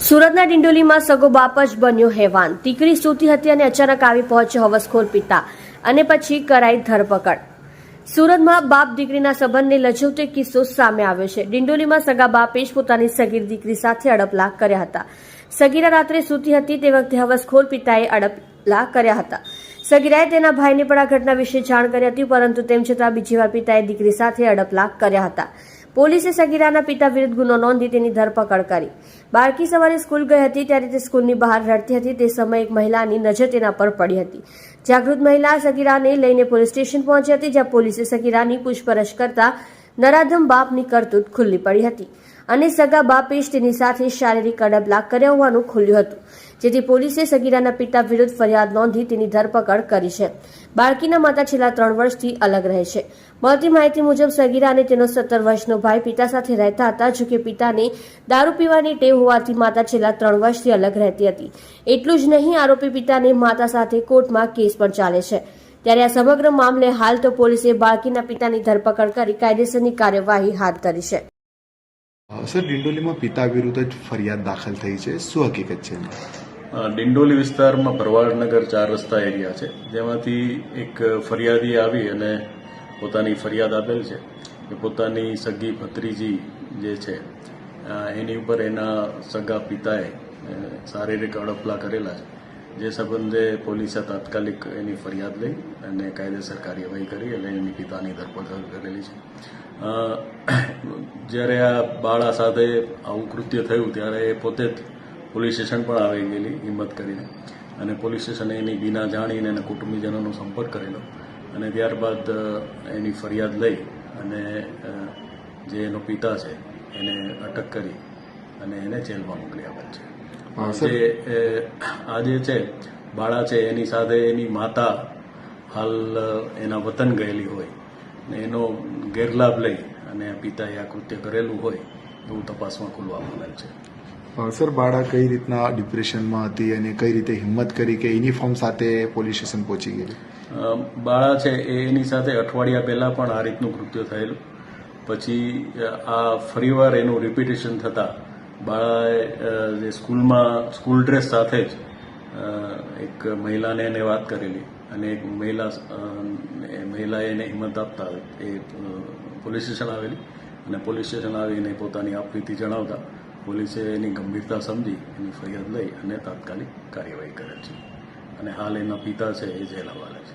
સુરતના ડિંડોલીમાં સગો બાપ જ બન્યો હેવાન. દીકરી સૂતી હતી અને અચાનક આવી પહોંચ્યો હવસખોર પિતા અને પછી કરાઈ ધરપકડ. સુરતમાં બાપ દીકરીના સંબંધને લજવતો કિસ્સો સામે આવ્યો છે. ડિંડોલીમાં સગા બાપે જ પોતાની સગીર દીકરી સાથે અડપલા કર્યા હતા. સગીરા રાત્રે સૂતી હતી તે વખતે હવસખોર પિતાએ અડપલા કર્યા હતા. સગીરાએ તેના ભાઈને પણ આ ઘટના વિશે જાણ કરી હતી, પરંતુ તેમ છતાં બીજી વાર પિતાએ દીકરી સાથે અડપલા કર્યા હતા. પોલીસે સગીરાના પિતા વિરુદ્ધ ગુનો નોંધી તેની ધરપકડ કરી. બાળકી સવારે સ્કૂલ ગઈ હતી ત્યારે તે સ્કૂલની બહાર રડતી હતી. તે સમયે એક મહિલાની નજર તેના પર પડી હતી. જાગૃત મહિલા સગીરાને લઈને પોલીસ સ્ટેશન પહોંચી હતી, જ્યાં પોલીસે સગીરાની પૂછપરછ કરતા નરાધમ બાપની કરતૂત ખુલ્લી પડી હતી અને સગા બાપે જ તેની સાથે શારીરિક અડપલા કર્યા હોવાનું ખુલ્યું હતું, જેથી પોલીસે સગીરાના પિતા વિરુદ્ધ ફરિયાદ નોંધી તેની ધરપકડ કરી છે. બાળકીના માતા છેલ્લા 3 વર્ષથી અલગ રહે છે. મળતી માહિતી મુજબ સગીરા અને તેનો 17 વર્ષનો ભાઈ પિતા સાથે રહેતા હતા. જોકે પિતાને દારૂ પીવાની ટેવ હોવાથી માતા છેલ્લા 3 વર્ષથી અલગ રહેતી હતી. એટલું જ નહીં, આરોપી પિતાને માતા સાથે કોર્ટમાં કેસ પણ ચાલે છે. ત્યારે આ સમગ્ર મામલે હાલ તો પોલીસે બાળકીના પિતાની ધરપકડ કરી કાયદેસરની કાર્યવાહી હાથ ધરી છે. સર, ડિંડોલીમાં પિતા વિરુદ્ધ જ ફરિયાદ દાખલ થઈ છે, શું હકીકત છે? ડિંડોલી વિસ્તારમાં ભરવાડનગર 4 રસ્તા એરિયા છે, જેમાંથી એક ફરિયાદી આવી અને પોતાની ફરિયાદ આપેલ છે કે પોતાની સગી ભત્રીજી જે છે એની ઉપર એના સગા પિતાએ શારીરિક અડપલા કરેલા છે. જે સંબંધે પોલીસે તાત્કાલિક એની ફરિયાદ લઈ અને કાયદેસર કાર્યવાહી કરી અને એની પિતાની ધરપકડ કરેલી છે. જ્યારે આ બાળા સાથે આવું કૃત્ય થયું ત્યારે એ પોતે જ પોલીસ સ્ટેશન પણ આવી ગયેલી હિંમત કરીને, અને પોલીસ સ્ટેશને એની વિના જાણીને એના કુટુંબીજનોનો સંપર્ક કરેલો અને ત્યારબાદ એની ફરિયાદ લઈ અને જે એનો પિતા છે એને અટક કરી અને એને જેલમાં મોકલી આપેલ છે. આ જે છે બાળા છે એની સાથે એની માતા હાલ એના વતન ગયેલી હોય ને એનો ગેરલાભ લઈ અને પિતાએ આ કૃત્ય કરેલું હોય એવું તપાસમાં ખુલવા મળેલ છે. સર, બાળા કઈ રીતના ડિપ્રેશનમાં હતી અને કઈ રીતે હિંમત કરી કે યુનિફોર્મ સાથે પોલીસ સ્ટેશન પહોંચી ગયેલી? બાળા છે એની સાથે અઠવાડિયા પહેલા પણ આ રીતનું કૃત્ય થયેલું. પછી આ ફરીવાર એનું રિપીટેશન થતાં બાળાએ જે સ્કૂલ ડ્રેસ સાથે જ એક મહિલાને એને વાત કરેલી અને એક મહિલાએ એને હિંમત આપતા એ પોલીસ સ્ટેશન આવેલી અને પોલીસ સ્ટેશન આવીને પોતાની આપવીતી જણાવતા પોલીસે એની ગંભીરતા સમજી એની ફરિયાદ લઈ અને તાત્કાલિક કાર્યવાહી કરેલ છે અને હાલ એના પિતા છે એ જેલ હવાલે છે.